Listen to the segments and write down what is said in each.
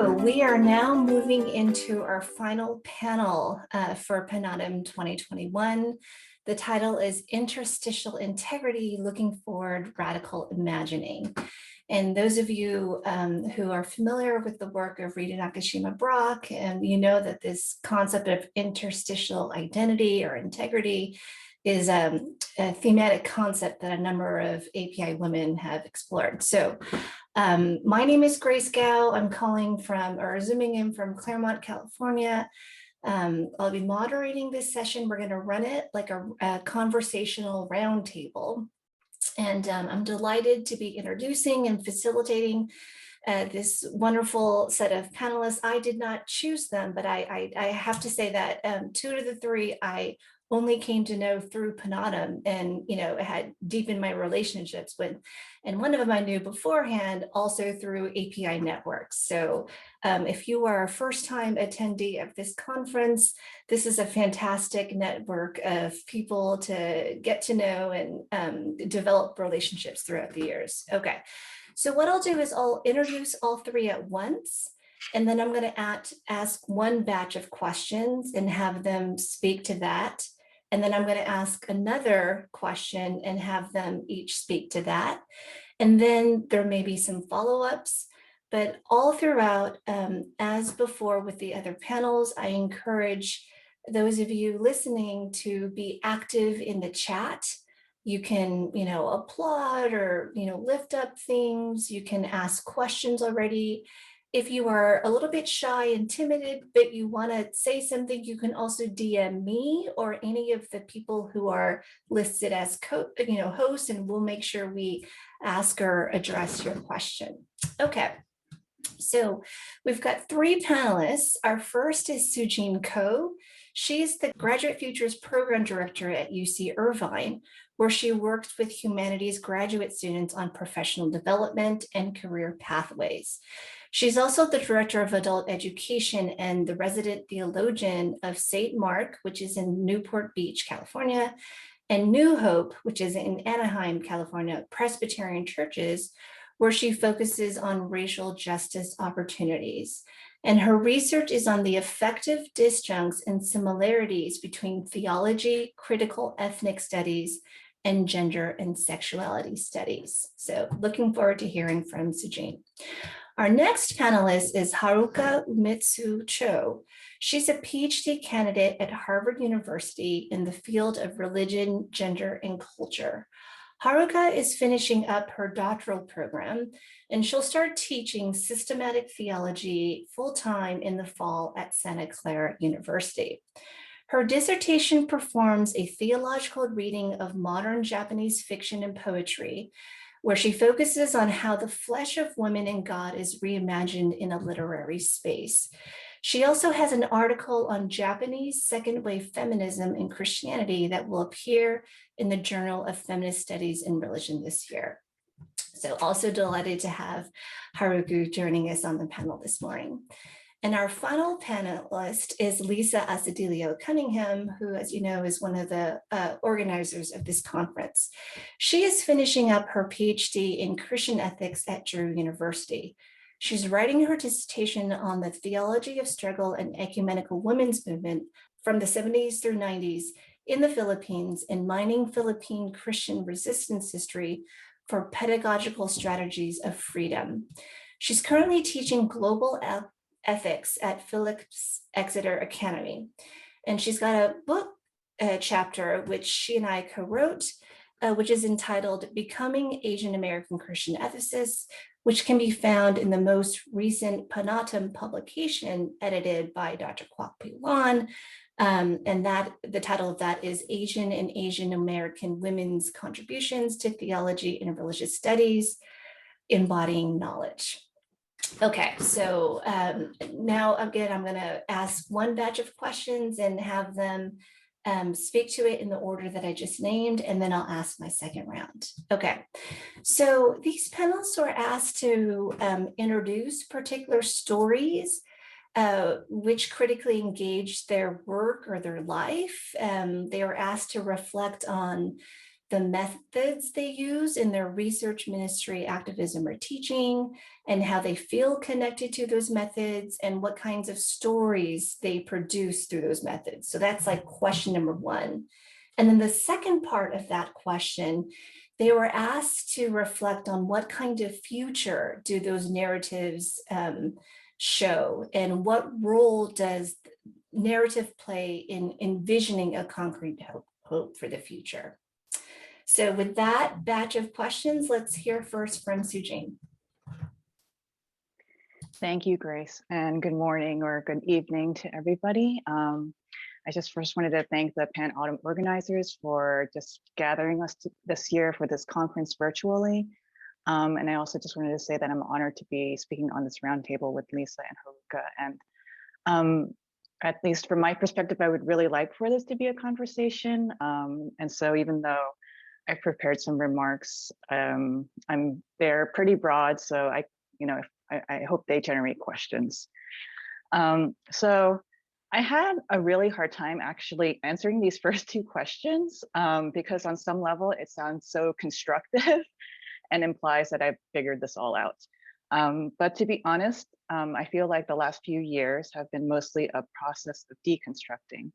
So we are now moving into our final panel for PANAAWTM 2021. The title is Interstitial Integrity, Looking Forward, Radical Imagining. And those of you who are familiar with the work of Rita Nakashima-Brock, and you know that this concept of interstitial identity or integrity is a thematic concept that a number of API women have explored. So my name is Grace Gao. I'm calling from, or zooming in from Claremont, California. I'll be moderating this session. We're going to run it like a conversational roundtable. And I'm delighted to be introducing and facilitating this wonderful set of panelists. I did not choose them, but I have to say that two of the three I only came to know through PANAAWTM, and had deepened my relationships with, and one of them I knew beforehand also through API networks. So if you are a first-time attendee of this conference, this is a fantastic network of people to get to know and develop relationships throughout the years. Okay, so what I'll do is I'll introduce all three at once, and then I'm going to ask one batch of questions and have them speak to that. And then I'm going to ask another question and have them each speak to that. And then there may be some follow-ups, but all throughout, as before with the other panels, I encourage those of you listening to be active in the chat. You can, applaud or, lift up things. You can ask questions already. If you are a little bit shy and timid, but you want to say something, you can also DM me or any of the people who are listed as hosts, and we'll make sure we ask or address your question. Okay, so we've got three panelists. Our first is SueJeanne Koh. She's the Graduate Futures Program Director at UC Irvine, where she works with humanities graduate students on professional development and career pathways. She's also the Director of Adult Education and the Resident Theologian of St. Mark, which is in Newport Beach, California, and New Hope, which is in Anaheim, California, Presbyterian churches, where she focuses on racial justice opportunities. And her research is on the effective disjuncts and similarities between theology, critical ethnic studies, and gender and sexuality studies. So looking forward to hearing from SueJeanne. Our next panelist is Haruka Umetsu Cho. She's a PhD candidate at Harvard University in the field of religion, gender, and culture. Haruka is finishing up her doctoral program, and she'll start teaching systematic theology full-time in the fall at Santa Clara University. Her dissertation performs a theological reading of modern Japanese fiction and poetry, where she focuses on how the flesh of women and God is reimagined in a literary space. She also has an article on Japanese second-wave feminism and Christianity that will appear in the Journal of Feminist Studies and Religion this year. So also delighted to have Haruka joining us on the panel this morning. And our final panelist is Lisa Asedillo Cunningham, who, as you know, is one of the organizers of this conference. She is finishing up her PhD in Christian ethics at Drew University. She's writing her dissertation on the Theology of Struggle and Ecumenical Women's Movement from the 70s through 90s in the Philippines and mining Philippine Christian resistance history for pedagogical strategies of freedom. She's currently teaching global ethics at Phillips Exeter Academy. And she's got a book chapter, which she and I co-wrote, which is entitled Becoming Asian American Christian Ethicists, which can be found in the most recent PANAAWTM publication edited by Dr. Kwok Pi-Wan. And that the title of that is Asian and Asian American Women's Contributions to Theology and Religious Studies, Embodying Knowledge. Okay, so now again, I'm going to ask one batch of questions and have them speak to it in the order that I just named, and then I'll ask my second round. Okay, so these panelists were asked to introduce particular stories which critically engaged their work or their life. They were asked to reflect on the methods they use in their research, ministry, activism, or teaching, and how they feel connected to those methods, and what kinds of stories they produce through those methods. So that's like question number one. And then the second part of that question, they were asked to reflect on what kind of future do those narratives show, and what role does narrative play in envisioning a concrete hope for the future. So with that batch of questions, let's hear first from SueJeanne. Thank you, Grace, and good morning or good evening to everybody. I just first wanted to thank the PANAAWTM organizers for just gathering us this year for this conference virtually. And I also just wanted to say that I'm honored to be speaking on this roundtable with Lisa and Haruka. And at least from my perspective, I would really like for this to be a conversation. And so even though I've prepared some remarks, they're pretty broad, so I hope they generate questions. So I had a really hard time actually answering these first two questions because on some level it sounds so constructive and implies that I've figured this all out. But to be honest, I feel like the last few years have been mostly a process of deconstructing.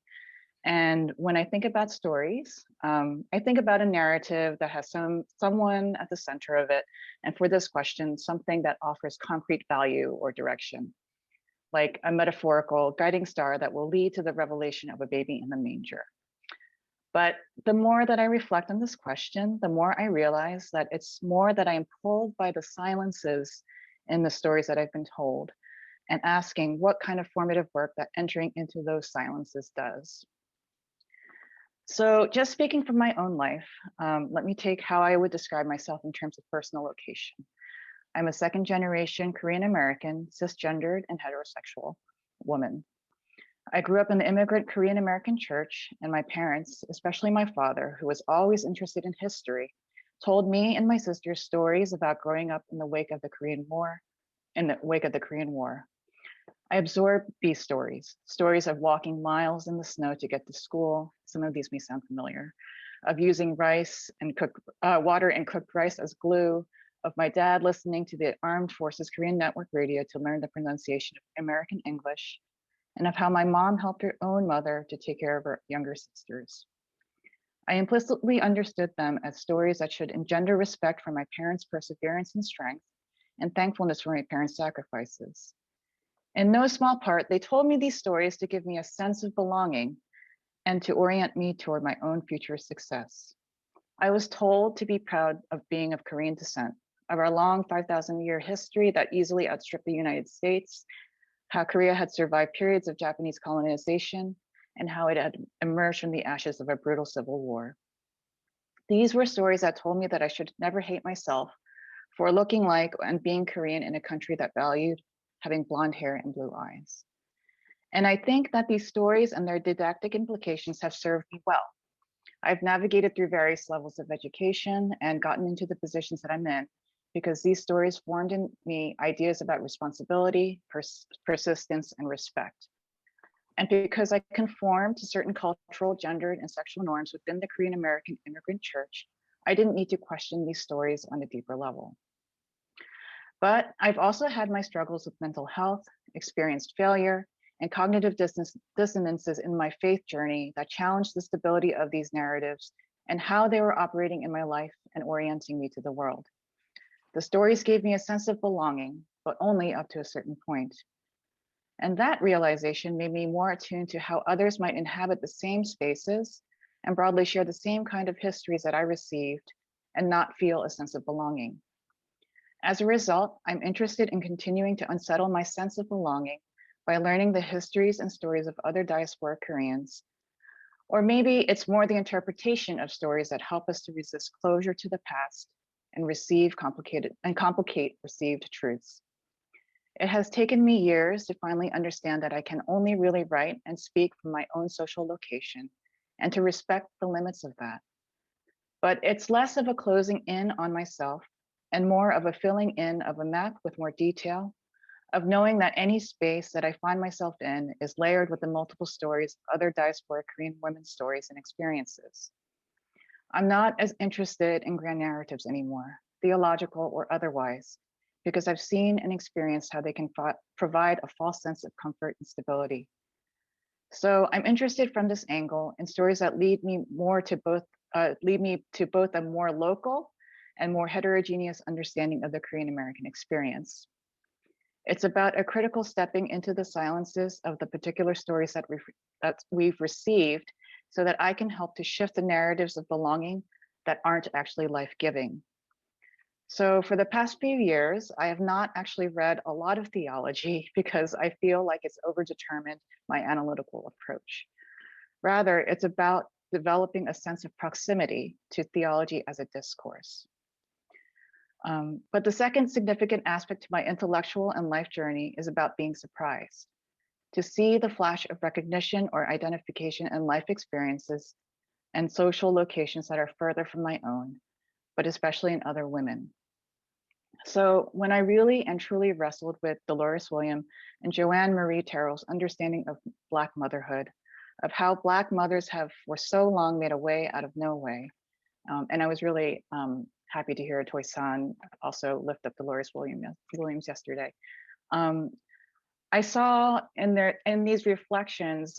And when I think about stories, I think about a narrative that has someone at the center of it. And for this question, something that offers concrete value or direction, like a metaphorical guiding star that will lead to the revelation of a baby in the manger. But the more that I reflect on this question, the more I realize that it's more that I am pulled by the silences in the stories that I've been told, and asking what kind of formative work that entering into those silences does. So just speaking from my own life, let me take how I would describe myself in terms of personal location. I'm a second generation Korean American, cisgendered and heterosexual woman. I grew up in the immigrant Korean American church, and my parents, especially my father, who was always interested in history, told me and my sisters stories about growing up in the wake of the Korean War. I absorbed these stories of walking miles in the snow to get to school. Some of these may sound familiar, of using rice and water and cooked rice as glue, of my dad listening to the Armed Forces Korean Network radio to learn the pronunciation of American English, and of how my mom helped her own mother to take care of her younger sisters. I implicitly understood them as stories that should engender respect for my parents' perseverance and strength, and thankfulness for my parents' sacrifices. In no small part, they told me these stories to give me a sense of belonging and to orient me toward my own future success. I was told to be proud of being of Korean descent, of our long 5,000-year history that easily outstripped the United States, how Korea had survived periods of Japanese colonization, and how it had emerged from the ashes of a brutal civil war. These were stories that told me that I should never hate myself for looking like and being Korean in a country that valued having blonde hair and blue eyes. And I think that these stories and their didactic implications have served me well. I've navigated through various levels of education and gotten into the positions that I'm in because these stories formed in me ideas about responsibility, persistence, and respect. And because I conform to certain cultural, gendered, and sexual norms within the Korean American immigrant church, I didn't need to question these stories on a deeper level. But I've also had my struggles with mental health, experienced failure, and cognitive dissonances in my faith journey that challenged the stability of these narratives and how they were operating in my life and orienting me to the world. The stories gave me a sense of belonging, but only up to a certain point. And that realization made me more attuned to how others might inhabit the same spaces and broadly share the same kind of histories that I received and not feel a sense of belonging. As a result, I'm interested in continuing to unsettle my sense of belonging by learning the histories and stories of other diasporic Koreans. Or maybe it's more the interpretation of stories that help us to resist closure to the past and complicate received truths. It has taken me years to finally understand that I can only really write and speak from my own social location and to respect the limits of that. But it's less of a closing in on myself and more of a filling in of a map with more detail, of knowing that any space that I find myself in is layered with the multiple stories of other diasporic Korean women's stories and experiences. I'm not as interested in grand narratives anymore, theological or otherwise, because I've seen and experienced how they can provide a false sense of comfort and stability. So I'm interested from this angle in stories that lead me to both a more local and more heterogeneous understanding of the Korean American experience. It's about a critical stepping into the silences of the particular stories that we've received so that I can help to shift the narratives of belonging that aren't actually life-giving. So for the past few years, I have not actually read a lot of theology because I feel like it's overdetermined my analytical approach. Rather, it's about developing a sense of proximity to theology as a discourse. But the second significant aspect to my intellectual and life journey is about being surprised, to see the flash of recognition or identification in life experiences and social locations that are further from my own, but especially in other women. So when I really and truly wrestled with Dolores William and Joanne Marie Terrell's understanding of Black motherhood, of how Black mothers have for so long made a way out of no way, and I was really happy to hear Toy-san also lift up Dolores Williams yesterday. I saw in these reflections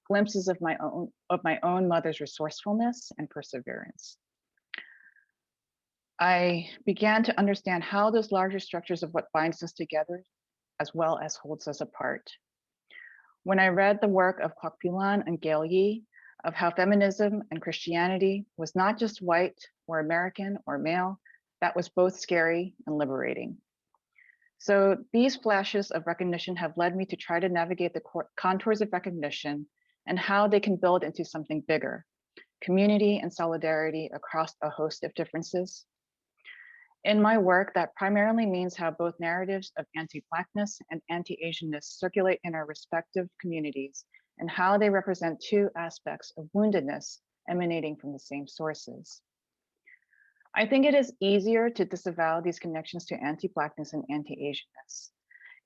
glimpses of my own mother's resourcefulness and perseverance. I began to understand how those larger structures of what binds us together as well as holds us apart. When I read the work of Kwok Pilan and Gail Yi, of how feminism and Christianity was not just white or American or male, that was both scary and liberating. So these flashes of recognition have led me to try to navigate the contours of recognition and how they can build into something bigger, community and solidarity across a host of differences. In my work, that primarily means how both narratives of anti-Blackness and anti-Asianness circulate in our respective communities and how they represent two aspects of woundedness emanating from the same sources. I think it is easier to disavow these connections to anti-Blackness and anti-Asianness.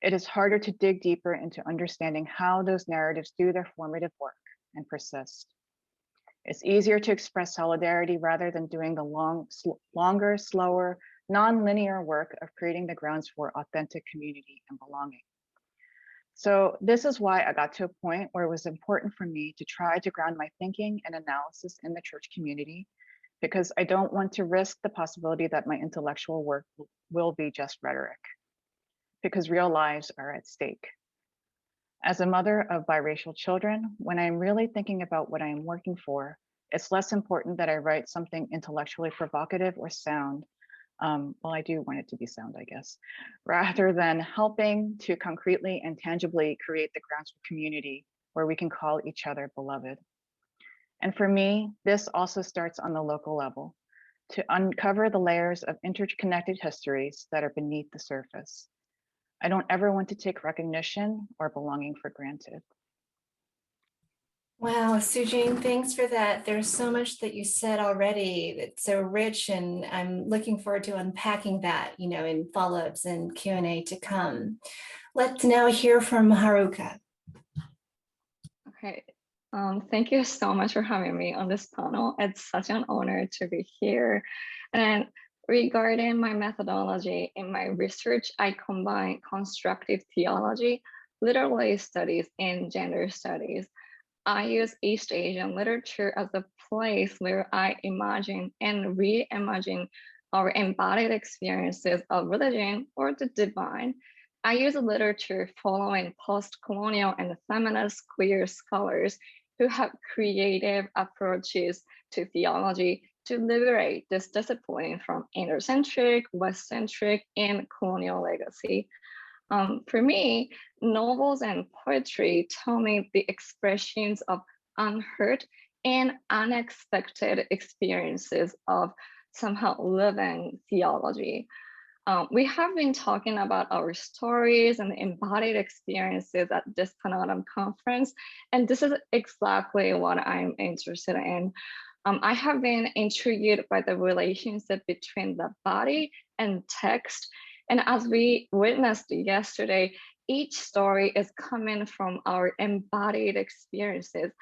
It is harder to dig deeper into understanding how those narratives do their formative work and persist. It's easier to express solidarity rather than doing the longer, slower, non-linear work of creating the grounds for authentic community and belonging. So this is why I got to a point where it was important for me to try to ground my thinking and analysis in the church community, because I don't want to risk the possibility that my intellectual work will be just rhetoric, because real lives are at stake. As a mother of biracial children, when I'm really thinking about what I am working for, it's less important that I write something intellectually provocative or sound. Well, I do want it to be sound, I guess, rather than helping to concretely and tangibly create the grounds for community where we can call each other beloved. And for me, this also starts on the local level, to uncover the layers of interconnected histories that are beneath the surface. I don't ever want to take recognition or belonging for granted. Wow, SueJeanne, thanks for that. There's so much that you said already that's so rich, and I'm looking forward to unpacking that, in follow-ups and Q&A to come. Let's now hear from Haruka. Okay, thank you so much for having me on this panel. It's such an honor to be here. And regarding my methodology in my research, I combine constructive theology, literary studies, and gender studies. I use East Asian literature as a place where I imagine and reimagine our embodied experiences of religion or the divine. I use literature following post-colonial and feminist queer scholars who have creative approaches to theology to liberate this discipline from Indo-centric, West-centric, and colonial legacy. For me, novels and poetry tell me the expressions of unheard and unexpected experiences of somehow living theology. We have been talking about our stories and embodied experiences at this PANAAWTM conference, and this is exactly what I'm interested in. I have been intrigued by the relationship between the body and text. And as we witnessed yesterday, each story is coming from our embodied experiences.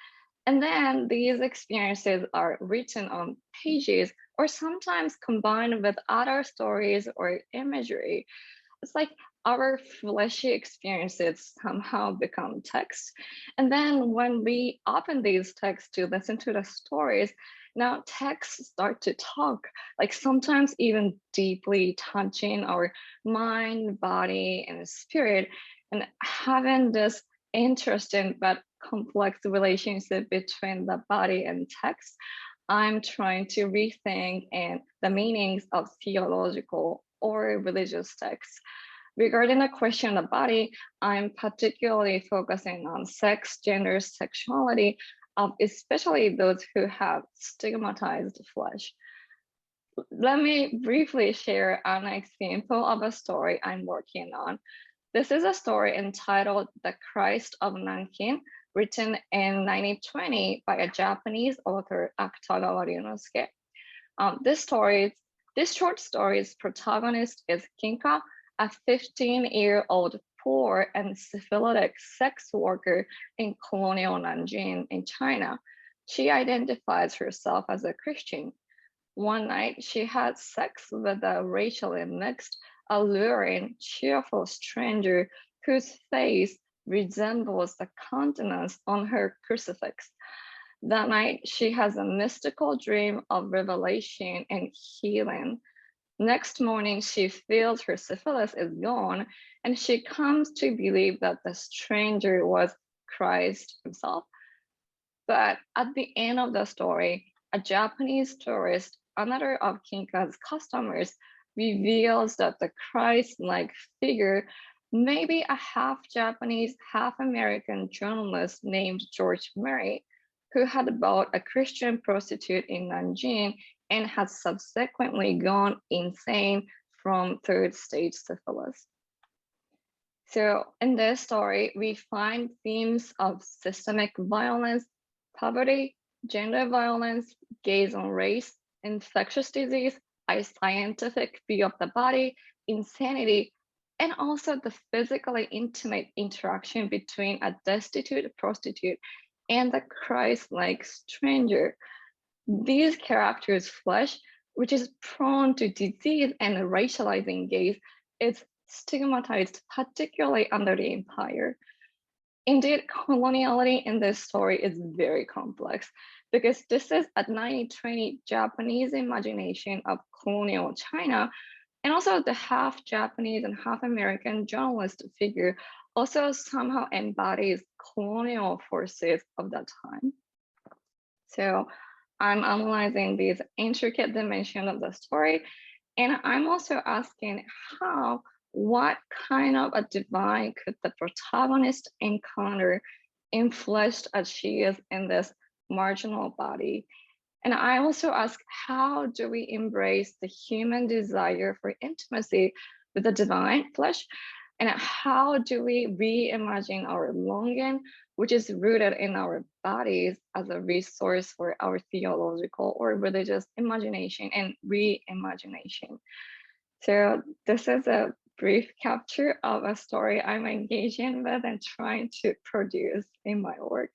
And then these experiences are written on pages or sometimes combined with other stories or imagery. It's like our fleshy experiences somehow become text. And then when we open these texts to listen to the stories, now texts start to talk, like sometimes even deeply touching our mind, body, and spirit, and having this interesting but complex relationship between the body and text. I'm trying to rethink and the meanings of theological or religious texts. Regarding the question of the body, I'm particularly focusing on sex, gender, sexuality, especially those who have stigmatized flesh. Let me briefly share an example of a story I'm working on. This is a story entitled The Christ of Nankin, written in 1920 by a Japanese author, Akutagawa Ryunosuke. This short story's protagonist is Kinka, a 15-year-old poor and syphilitic sex worker in colonial Nanjing in China. She identifies herself as a Christian. One night, she had sex with a racially mixed, alluring, cheerful stranger whose face resembles the countenance on her crucifix. That night, she has a mystical dream of revelation and healing. Next morning, she feels her syphilis is gone, and she comes to believe that the stranger was Christ himself. But at the end of the story, a Japanese tourist, another of Kinka's customers, reveals that the Christ-like figure may be a half Japanese, half American journalist named George Murray, who had bought a Christian prostitute in Nanjing and had subsequently gone insane from third stage syphilis. So in this story, we find themes of systemic violence, poverty, gender violence, gaze on race, infectious disease, a scientific view of the body, insanity, and also the physically intimate interaction between a destitute prostitute and the Christ-like stranger. These characters' flesh, which is prone to disease and racializing gaze, is stigmatized, particularly under the empire. Indeed, coloniality in this story is very complex because this is a 1920 Japanese imagination of colonial China, and also the half Japanese and half American journalist figure also somehow embodies colonial forces of that time. So I'm analyzing these intricate dimensions of the story, and I'm also asking what kind of a divine could the protagonist encounter enfleshed as she is in this marginal body? And I also ask, how do we embrace the human desire for intimacy with the divine flesh? And how do we reimagine our longing, which is rooted in our bodies, as a resource for our theological or religious imagination and reimagination? So this is a brief capture of a story I'm engaging with and trying to produce in my work.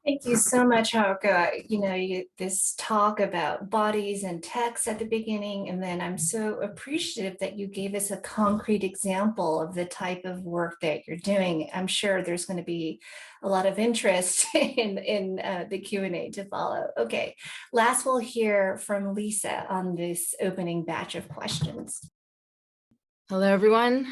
Thank you so much, Haruka. This talk about bodies and text at the beginning, and then I'm so appreciative that you gave us a concrete example of the type of work that you're doing. I'm sure there's going to be a lot of interest in the Q&A to follow. Okay, last we'll hear from Lisa on this opening batch of questions. Hello, everyone.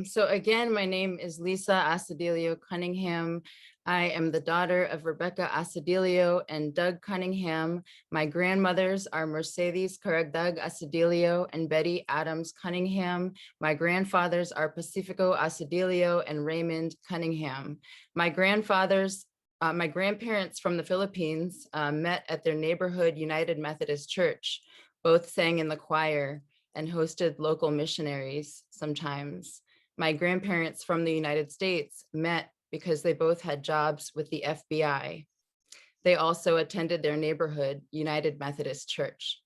So again, my name is Lisa Asedillo Cunningham. I am the daughter of Rebecca Acidilio and Doug Cunningham. My grandmothers are Mercedes Caragdag Acidilio and Betty Adams Cunningham. My grandfathers are Pacifico Acidilio and Raymond Cunningham. My grandparents from the Philippines met at their neighborhood United Methodist Church. Both sang in the choir and hosted local missionaries sometimes. My grandparents from the United States met because they both had jobs with the FBI. They also attended their neighborhood United Methodist Church.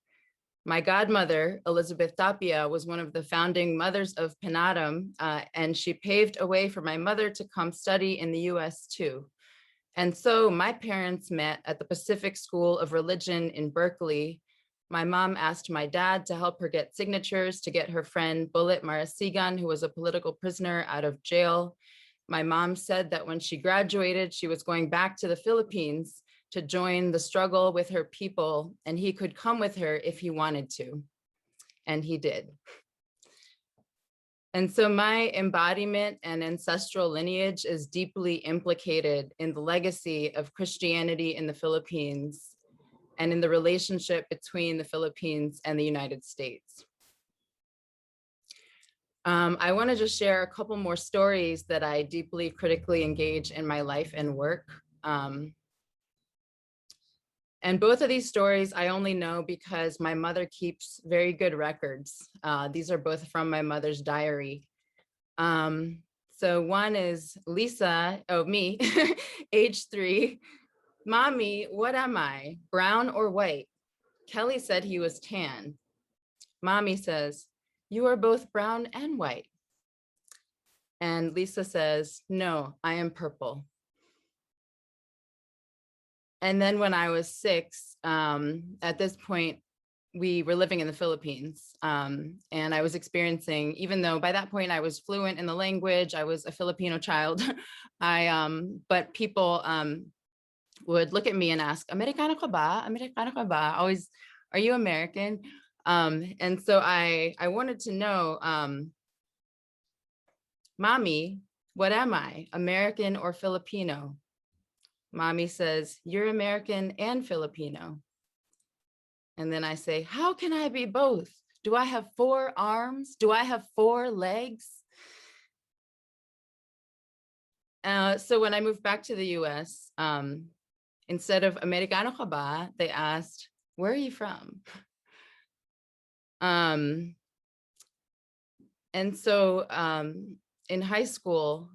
My godmother, Elizabeth Tapia, was one of the founding mothers of PANAAWTM, and she paved a way for my mother to come study in the US too. And so my parents met at the Pacific School of Religion in Berkeley. My mom asked my dad to help her get signatures to get her friend Bullet Marasigan, who was a political prisoner, out of jail. My mom said that when she graduated, she was going back to the Philippines to join the struggle with her people, and he could come with her if he wanted to. And he did. And so my embodiment and ancestral lineage is deeply implicated in the legacy of Christianity in the Philippines and in the relationship between the Philippines and the United States. I want to just share a couple more stories that I deeply critically engage in my life and work. And both of these stories I only know because my mother keeps very good records. These are both from my mother's diary. So one is Lisa, me, age 3. Mommy, what am I, brown or white? Kelly said he was tan. Mommy says, you are both brown and white. And Lisa says, no, I am purple. And then when I was 6, at this point, we were living in the Philippines, and I was experiencing, even though by that point I was fluent in the language, I was a Filipino child, but people would look at me and ask, Americano ka ba? Americano ka ba? Always, are you American? And so I wanted to know, Mommy, what am I, American or Filipino? Mommy says, you're American and Filipino. And then I say, how can I be both? Do I have 4 arms? Do I have 4 legs? So when I moved back to the US, instead of Americano ka ba, they asked, where are you from? And so in high school,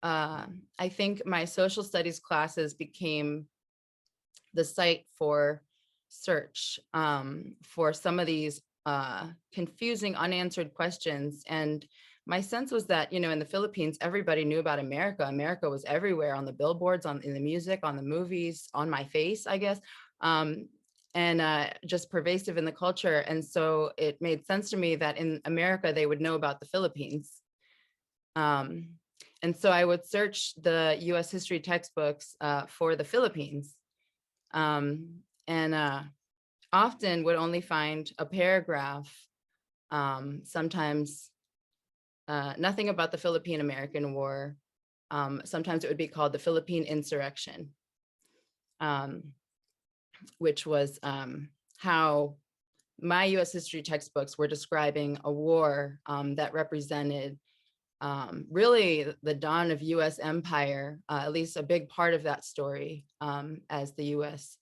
I think my social studies classes became the site for search for some of these confusing unanswered questions. And my sense was that, you know, in the Philippines, everybody knew about America. America was everywhere, on the billboards, in the music, on the movies, on my face, I guess, and just pervasive in the culture. And so it made sense to me that in America, they would know about the Philippines. And so I would search the US history textbooks for the Philippines, and often would only find a paragraph, sometimes nothing about the Philippine-American War. Sometimes it would be called the Philippine Insurrection, which was how my US history textbooks were describing a war that represented really the dawn of US empire, at least a big part of that story, as the US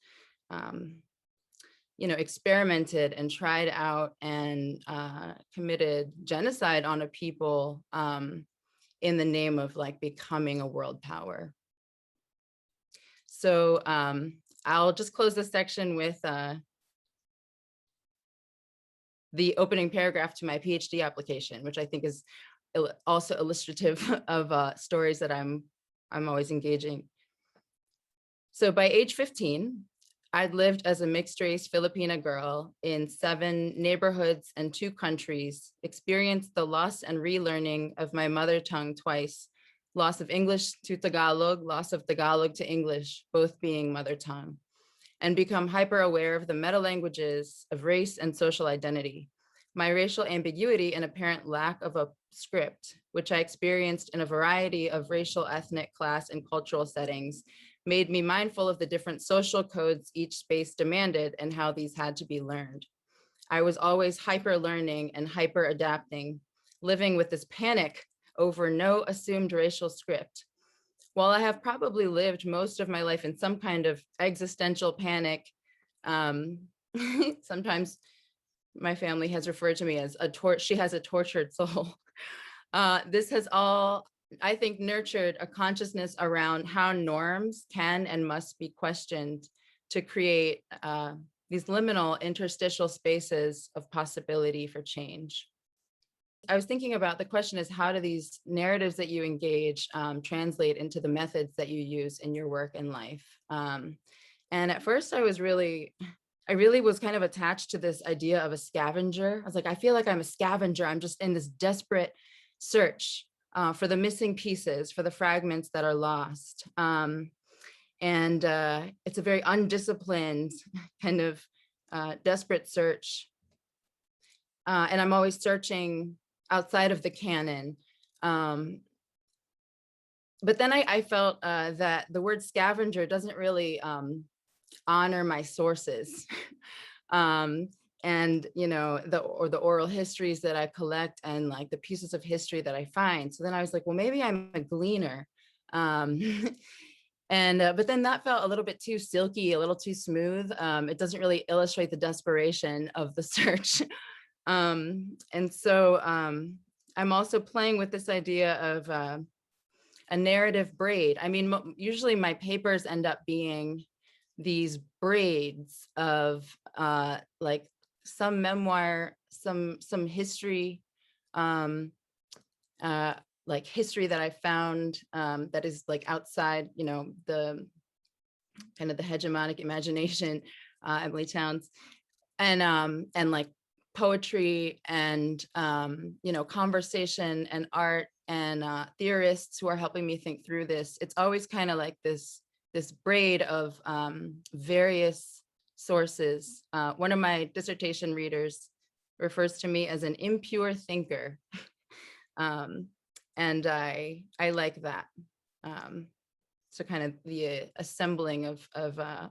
you know, experimented and tried out and committed genocide on a people in the name of like becoming a world power. So I'll just close this section with the opening paragraph to my PhD application, which I think is also illustrative of stories that I'm always engaging. So by age 15, I'd lived as a mixed race Filipina girl in 7 neighborhoods and 2 countries, experienced the loss and relearning of my mother tongue twice, loss of English to Tagalog, loss of Tagalog to English, both being mother tongue, and become hyper aware of the meta languages of race and social identity, my racial ambiguity and apparent lack of a script, which I experienced in a variety of racial, ethnic, class, and cultural settings, made me mindful of the different social codes each space demanded and how these had to be learned. I was always hyper learning and hyper adapting, living with this panic over no assumed racial script. While I have probably lived most of my life in some kind of existential panic, sometimes my family has referred to me as she has a tortured soul. This has all, I think, nurtured a consciousness around how norms can and must be questioned to create these liminal interstitial spaces of possibility for change. I was thinking about the question is, how do these narratives that you engage translate into the methods that you use in your work and life? And at first I really was kind of attached to this idea of a scavenger. I was like, I feel like I'm a scavenger. I'm just in this desperate search for the missing pieces, for the fragments that are lost. And it's a very undisciplined kind of desperate search. And I'm always searching outside of the canon. But then I felt that the word scavenger doesn't really honor my sources. And the oral histories that I collect and like the pieces of history that I find. So then I was like, well, maybe I'm a gleaner. But then that felt a little bit too silky, a little too smooth. It doesn't really illustrate the desperation of the search. And so I'm also playing with this idea of a narrative braid. I mean, usually my papers end up being these braids of like some memoir, some history, like history that I found that is like outside, the kind of the hegemonic imagination, Emily Towns, and like poetry and conversation and art and theorists who are helping me think through this. It's always kind of like this braid of various sources. One of my dissertation readers refers to me as an impure thinker. And I like that. So kind of the assembling of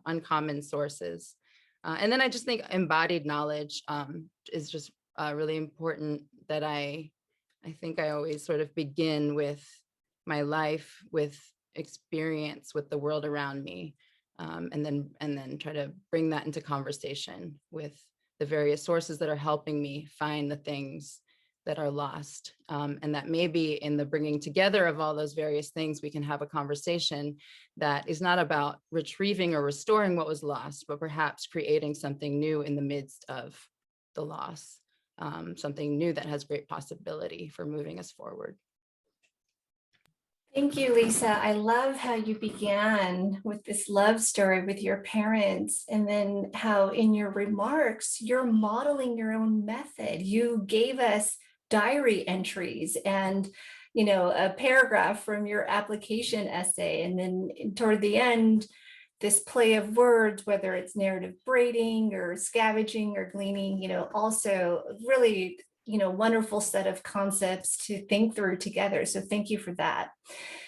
uncommon sources. And then I just think embodied knowledge is just really important, that I think I always sort of begin with my life, with experience with the world around me, and then try to bring that into conversation with the various sources that are helping me find the things that are lost. And that maybe in the bringing together of all those various things, we can have a conversation that is not about retrieving or restoring what was lost, but perhaps creating something new in the midst of the loss, something new that has great possibility for moving us forward. Thank you, Lisa. I love how you began with this love story with your parents, and then how in your remarks, you're modeling your own method. You gave us diary entries and a paragraph from your application essay, and then toward the end, this play of words, whether it's narrative braiding or scavenging or gleaning, also really wonderful set of concepts to think through together. So thank you for that.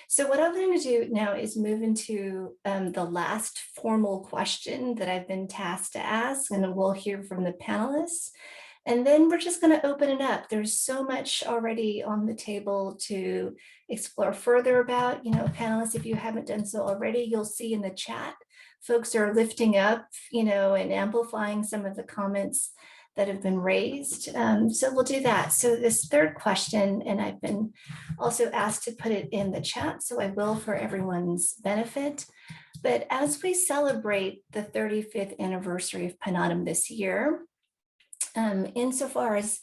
So what I'm going to do now is move into the last formal question that I've been tasked to ask, and we'll hear from the panelists. And then we're just going to open it up. There's so much already on the table to explore further about. Panelists, if you haven't done so already, you'll see in the chat, folks are lifting up, and amplifying some of the comments that have been raised. So we'll do that. So this third question, and I've been also asked to put it in the chat, so I will for everyone's benefit. But as we celebrate the 35th anniversary of PANAAWTM this year, insofar as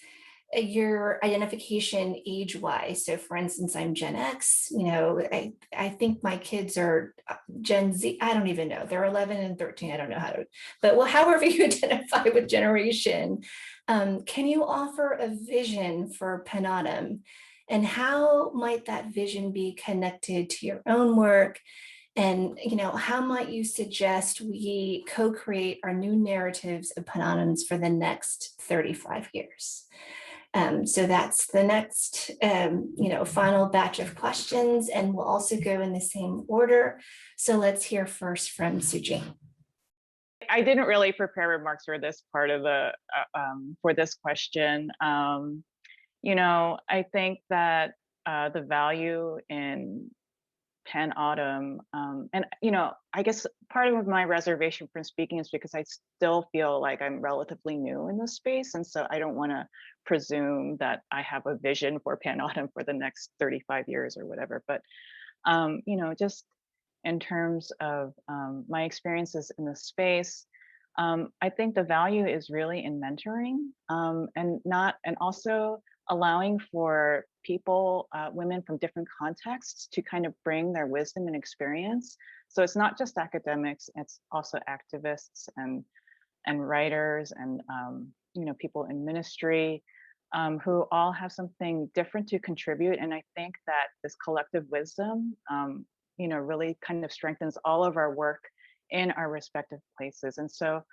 your identification age-wise, so for instance, I'm Gen X, I think my kids are Gen Z, I don't even know, they're 11 and 13, I don't know how to, but well, however you identify with generation, can you offer a vision for PANAAWTM, and how might that vision be connected to your own work? And how might you suggest we co-create our new narratives of PANAAWTMs for the next 35 years? So that's the next, final batch of questions, and we'll also go in the same order. So let's hear first from SueJeanne. I didn't really prepare remarks for this part of the for this question. I think that the value in PANAAWTM, and I guess part of my reservation from speaking is because I still feel like I'm relatively new in this space, and so I don't want to presume that I have a vision for PANAAWTM for the next 35 years or whatever. But just in terms of my experiences in the space, I think the value is really in mentoring, and also allowing for people, women from different contexts to kind of bring their wisdom and experience. So it's not just academics, it's also activists and writers and people in ministry who all have something different to contribute. And I think that this collective wisdom, really kind of strengthens all of our work in our respective places. And so,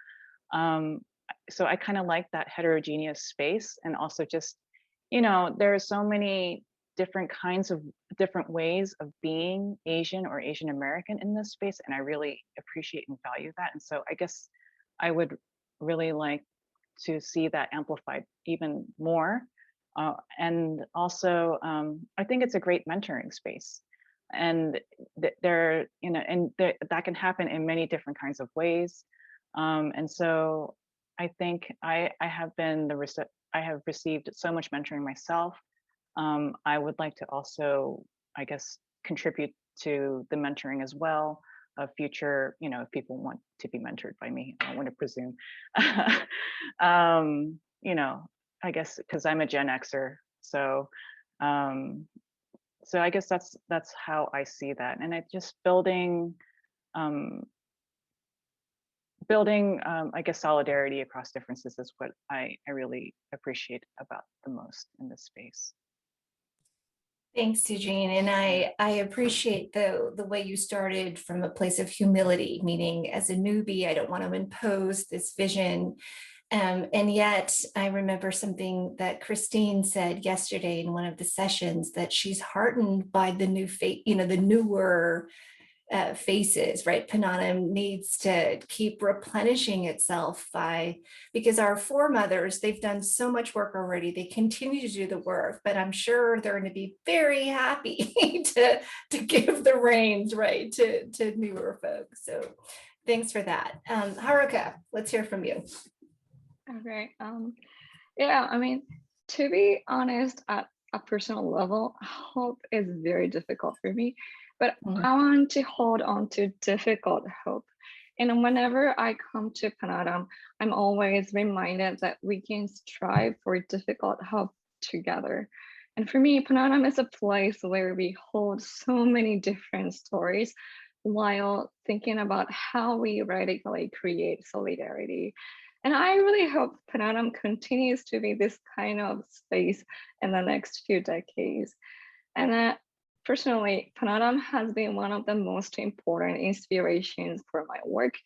so I kind of like that heterogeneous space, and also just, there are so many different kinds of different ways of being Asian or Asian American in this space, and I really appreciate and value that. And so I guess I would really like to see that amplified even more. And also, I think it's a great mentoring space, and that can happen in many different kinds of ways. And so I think I have received so much mentoring myself. I would like to also, I guess, contribute to the mentoring as well of future, if people want to be mentored by me. I don't want to presume. I guess because I'm a Gen Xer, so so I guess that's how I see that. And it just building I guess solidarity across differences is what I really appreciate about the most in this space. Thanks, SueJeanne. And I appreciate the way you started from a place of humility, meaning as a newbie, I don't want to impose this vision. And yet I remember something that Christine said yesterday in one of the sessions, that she's heartened by the new the newer faces, right? PANAAWTM needs to keep replenishing itself because our foremothers, they've done so much work already. They continue to do the work, but I'm sure they're going to be very happy to give the reins, right, to newer folks. So thanks for that. Haruka, let's hear from you. Okay. Yeah, I mean, to be honest, at a personal level, hope is very difficult for me, but I want to hold on to difficult hope. And whenever I come to PANAAWTM, I'm always reminded that we can strive for difficult hope together. And for me, PANAAWTM is a place where we hold so many different stories while thinking about how we radically create solidarity. And I really hope PANAAWTM continues to be this kind of space in the next few decades. And personally, PANAAWTM has been one of the most important inspirations for my work.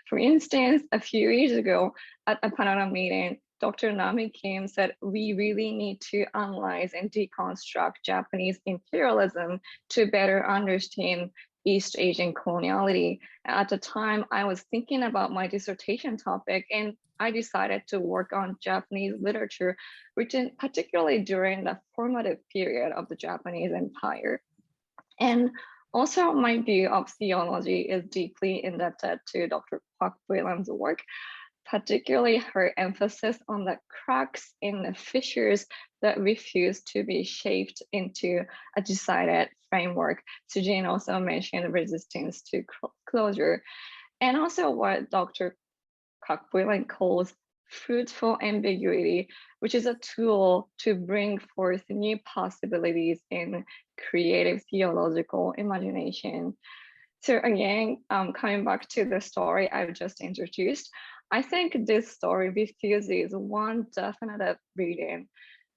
For instance, a few years ago at a PANAAWTM meeting, Dr. Nami Kim said, we really need to analyze and deconstruct Japanese imperialism to better understand East Asian coloniality. At the time, I was thinking about my dissertation topic, and I decided to work on Japanese literature written particularly during the formative period of the Japanese Empire. And also my view of theology is deeply indebted to Dr. Park Boylan's work, particularly her emphasis on the cracks in the fissures that refuse to be shaped into a decided framework. SueJeanne also mentioned resistance to closure, and also what Dr. Boylan calls fruitful ambiguity, which is a tool to bring forth new possibilities in creative theological imagination. So again, coming back to the story I've just introduced, I think this story refuses one definitive reading.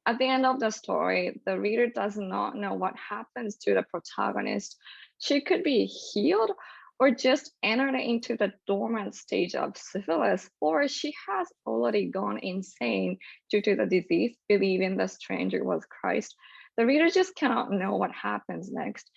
At the end of the story, the reader does not know what happens to the protagonist. She could be healed or just entered into the dormant stage of syphilis, or she has already gone insane due to the disease, believing the stranger was Christ. The reader just cannot know what happens next.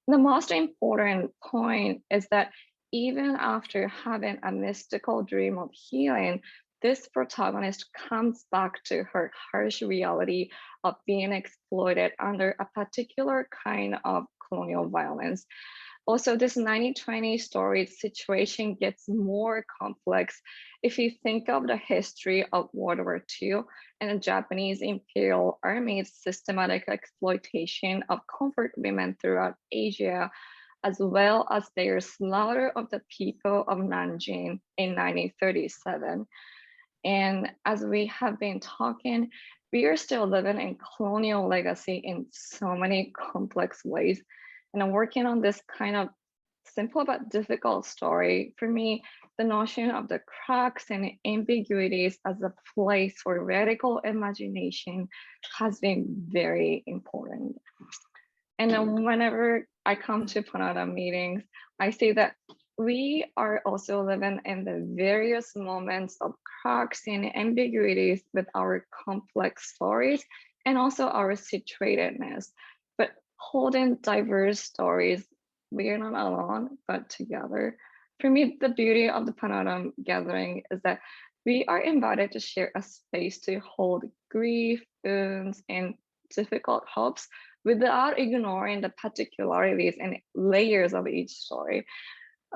The most important point is that even after having a mystical dream of healing, this protagonist comes back to her harsh reality of being exploited under a particular kind of colonial violence. Also, this 1920 story situation gets more complex if you think of the history of World War II and the Japanese Imperial Army's systematic exploitation of comfort women throughout Asia, as well as their slaughter of the people of Nanjing in 1937. And as we have been talking, we are still living in colonial legacy in so many complex ways. And I'm working on this kind of simple but difficult story. For me, the notion of the cracks and ambiguities as a place for radical imagination has been very important. And then whenever I come to PANAAWTM meetings, I say that we are also living in the various moments of cracks and ambiguities with our complex stories and also our situatedness. But holding diverse stories, we are not alone, but together. For me, the beauty of the PANAAWTM gathering is that we are invited to share a space to hold grief, wounds, and difficult hopes without ignoring the particularities and layers of each story.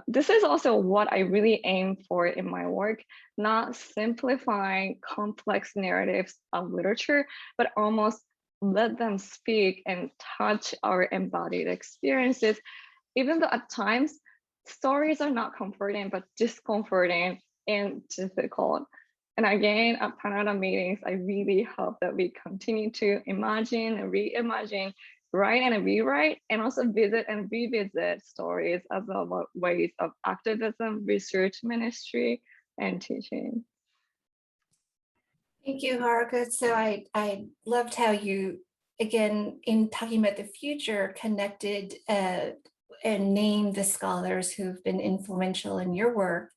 This is also what I really aim for in my work, not simplifying complex narratives of literature, but almost let them speak and touch our embodied experiences, even though at times stories are not comforting, but discomforting and difficult. And again, at PANAAWTM meetings, I really hope that we continue to imagine and reimagine, write and rewrite, and also visit and revisit stories as ways of activism, research, ministry, and teaching. Thank you, Haruka. So I loved how you, again, in talking about the future, connected and named the scholars who've been influential in your work.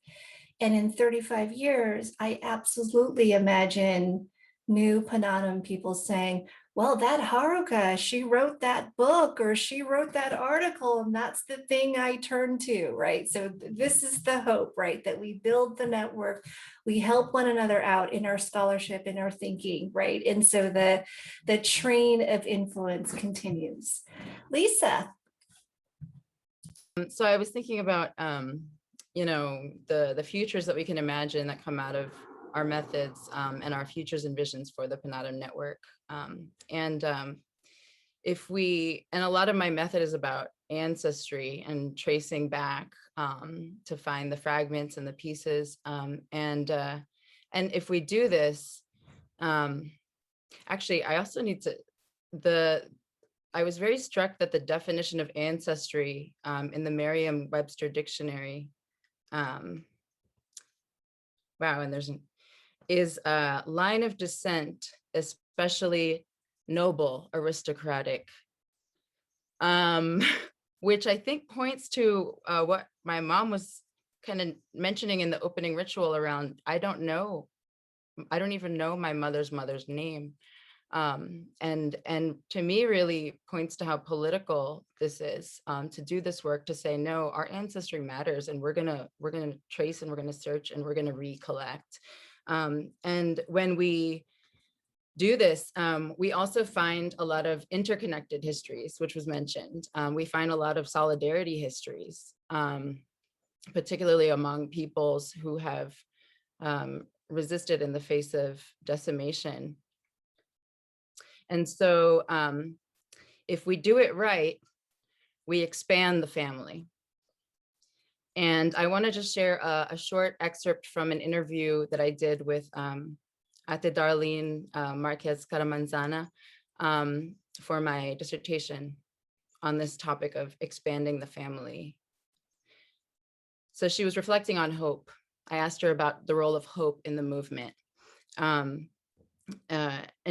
And in 35 years, I absolutely imagine new PANAAWTM people saying, well, that Haruka, she wrote that book or she wrote that article, and that's the thing I turn to, right? So this is the hope, right? That we build the network, we help one another out in our scholarship, in our thinking, right? And so the train of influence continues. Lisa. So I was thinking about, you know, the futures that we can imagine that come out of our methods and our futures and visions for the PANAAWTM network. If we, and a lot of my method is about ancestry and tracing back to find the fragments and the pieces. And if we do this, actually, I also need to, I was very struck that the definition of ancestry in the Merriam-Webster dictionary, wow, and is a line of descent, especially noble, aristocratic, which I think points to what my mom was kind of mentioning in the opening ritual around, I don't even know my mother's name. And to me really points to how political this is, to do this work, to say, no, our ancestry matters, and we're gonna trace and we're gonna search and we're gonna recollect. And when we do this, we also find a lot of interconnected histories, which was mentioned. We find a lot of solidarity histories, particularly among peoples who have resisted in the face of decimation. And so if we do it right, we expand the family. And I want to just share a short excerpt from an interview that I did with Ate Darlene Marquez Caramanzana for my dissertation on this topic of expanding the family. So she was reflecting on hope. I asked her about the role of hope in the movement. And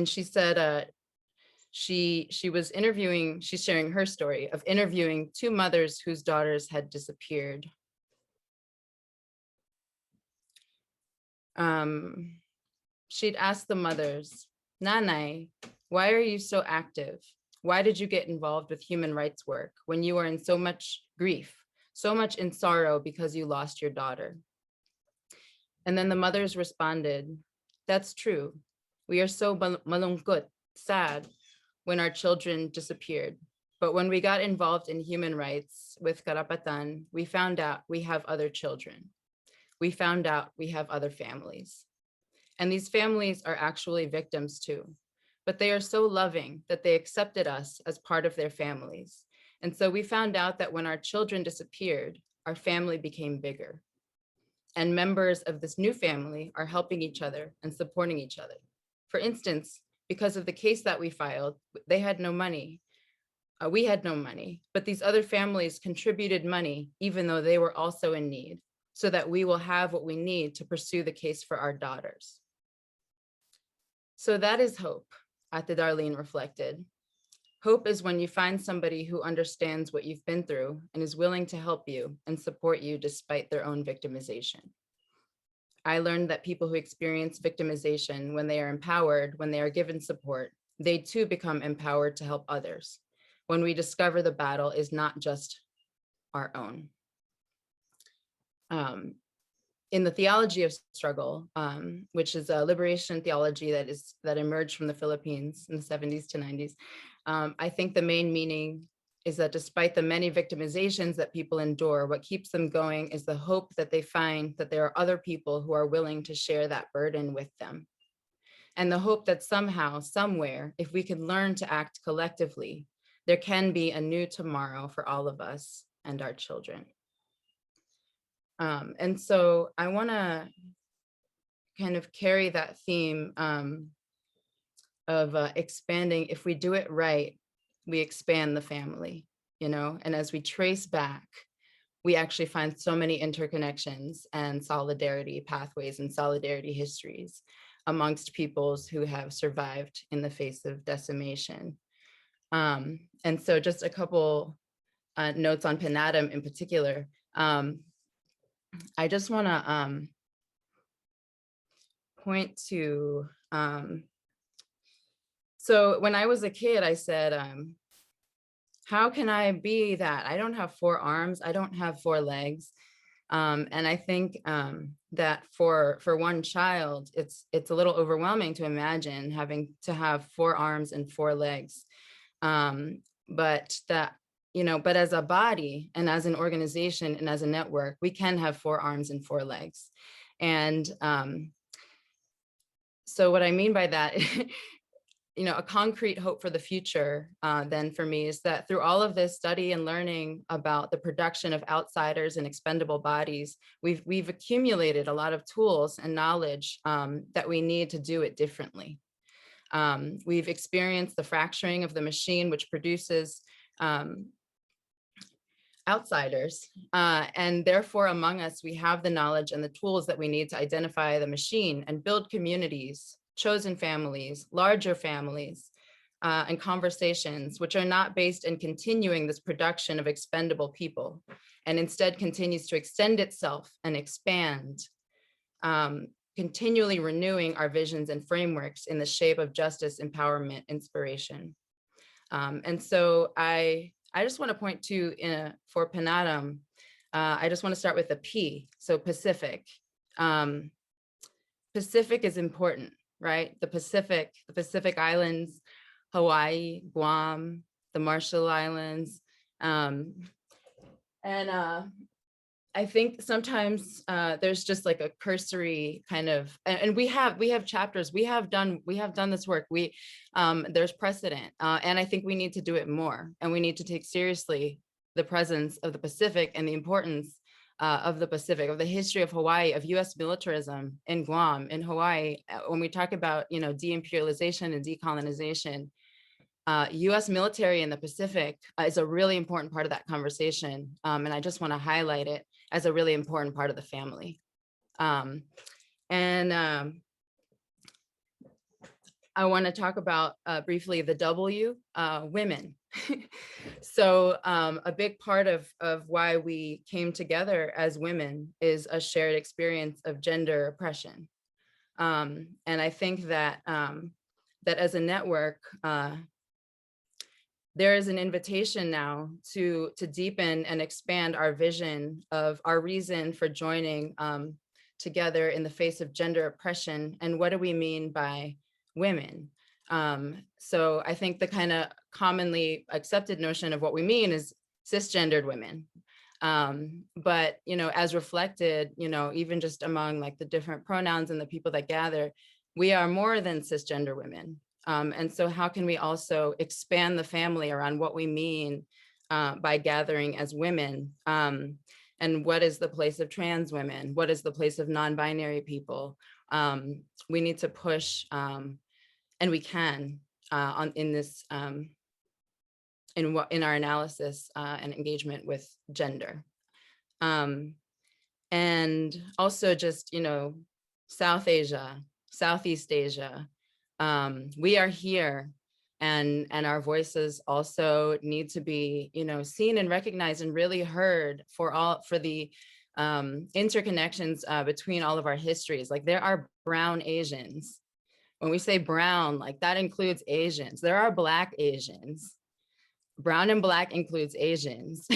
she said, she was interviewing, she's sharing her story of interviewing two mothers whose daughters had disappeared. She'd asked the mothers, Nanay, why are you so active? Why did you get involved with human rights work when you are in so much grief, so much in sorrow because you lost your daughter? And then the mothers responded, that's true. We are so malungkot, sad, when our children disappeared. But when we got involved in human rights with Karapatan, we found out we have other children. We found out we have other families. And these families are actually victims too, but they are so loving that they accepted us as part of their families. And so we found out that when our children disappeared, our family became bigger. And members of this new family are helping each other and supporting each other. For instance, because of the case that we filed, they had no money. We had no money, but these other families contributed money, even though they were also in need, so that we will have what we need to pursue the case for our daughters. So that is hope, Ate Darlene reflected. Hope is when you find somebody who understands what you've been through and is willing to help you and support you despite their own victimization. I learned that people who experience victimization, when they are empowered, when they are given support, they too become empowered to help others. When we discover the battle is not just our own. In the Theology of Struggle, which is a liberation theology that emerged from the Philippines in the 70s to 90s, I think the main meaning is that despite the many victimizations that people endure, what keeps them going is the hope that they find that there are other people who are willing to share that burden with them. And the hope that somehow, somewhere, if we can learn to act collectively, there can be a new tomorrow for all of us and our children. And so I want to kind of carry that theme of expanding. If we do it right, we expand the family, you know, and as we trace back, we actually find so many interconnections and solidarity pathways and solidarity histories amongst peoples who have survived in the face of decimation. And so just a couple notes on PANAAWTM in particular. I just want to point to, so when I was a kid, I said, how can I be that? I don't have 4 arms, I don't have 4 legs. And I think that for one child, it's a little overwhelming to imagine having to have 4 arms and 4 legs. But that, you know, but as a body and as an organization and as a network, we can have 4 arms and 4 legs. And so what I mean by that, you know, a concrete hope for the future then for me is that through all of this study and learning about the production of outsiders and expendable bodies, we've accumulated a lot of tools and knowledge that we need to do it differently. We've experienced the fracturing of the machine, which produces outsiders, and therefore among us, we have the knowledge and the tools that we need to identify the machine and build communities, chosen families, larger families, and conversations which are not based in continuing this production of expendable people, and instead continues to extend itself and expand, continually renewing our visions and frameworks in the shape of justice, empowerment, inspiration. And so I just want to point to, for PANAAWTM, I just want to start with a P, so Pacific. Pacific is important, right? The Pacific Islands, Hawaii, Guam, the Marshall Islands. I think sometimes there's just like a cursory kind of, and we have chapters, we have done this work. There's precedent, and I think we need to do it more, and we need to take seriously the presence of the Pacific and the importance of the Pacific, of the history of Hawaii, of U.S. militarism in Guam, in Hawaii. When we talk about, you know, de-imperialization and decolonization, U.S. military in the Pacific is a really important part of that conversation, and I just want to highlight it as a really important part of the family. I want to talk about briefly the W, women. So a big part of why we came together as women is a shared experience of gender oppression. And I think that that as a network, there is an invitation now to deepen and expand our vision of our reason for joining together in the face of gender oppression, and what do we mean by women? So I think the kind of commonly accepted notion of what we mean is cisgendered women. But, you know, as reflected, you know, even just among like the different pronouns and the people that gather, we are more than cisgender women. And so how can we also expand the family around what we mean by gathering as women? And And what is the place of trans women? What is the place of non-binary people? We need to push, and we can, in this, in our analysis and engagement with gender. And also just, South Asia, Southeast Asia, we are here, and our voices also need to be, seen and recognized and really heard for the interconnections between all of our histories. Like, there are brown Asians. When we say brown, like, that includes Asians. There are Black Asians. Brown and Black includes Asians.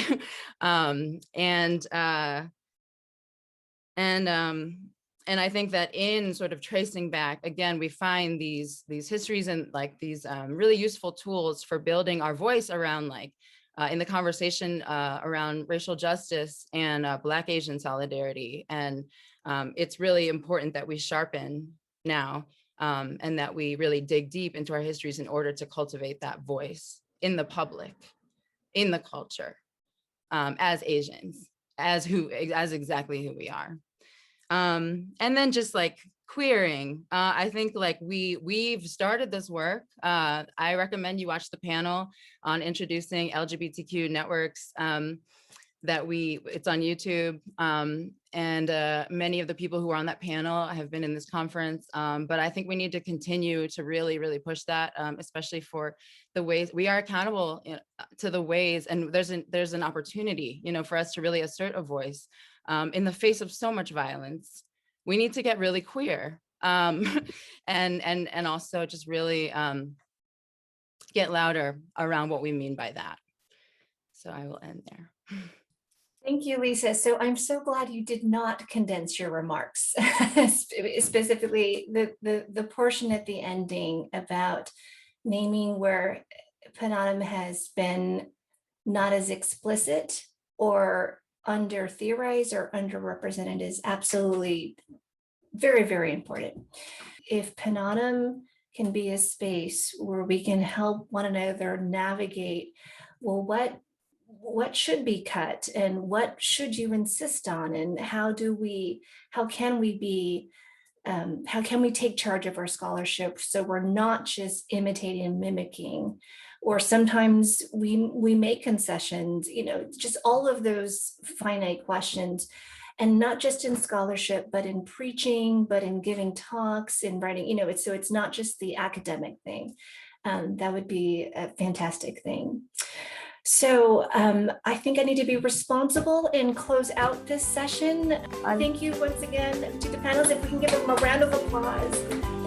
And I think that in sort of tracing back, again, we find these histories and like these really useful tools for building our voice around, like, in the conversation around racial justice and Black Asian solidarity. And it's really important that we sharpen now, and that we really dig deep into our histories in order to cultivate that voice in the public, in the culture, as Asians, as exactly who we are. And then just like queering, I think like we've started this work. I recommend you watch the panel on introducing LGBTQ networks it's on YouTube. And many of the people who are on that panel have been in this conference. But I think we need to continue to really, really push that, especially for the ways we are accountable to the ways, and there's an opportunity, for us to really assert a voice in the face of so much violence. We need to get really queer, and also just really get louder around what we mean by that. So I will end there. Thank you, Lisa. So I'm so glad you did not condense your remarks, specifically the portion at the ending about naming where PANAAWTM has been not as explicit or under theorized or underrepresented is absolutely very, very important. If PANAAWTM can be a space where we can help one another navigate, well, what should be cut and what should you insist on, and how can we take charge of our scholarship so we're not just imitating and mimicking, or sometimes we make concessions, just all of those finite questions, and not just in scholarship, but in preaching, but in giving talks, in writing, so it's not just the academic thing. That would be a fantastic thing. So I think I need to be responsible and close out this session. Thank you once again to the panelists. If we can give them a round of applause.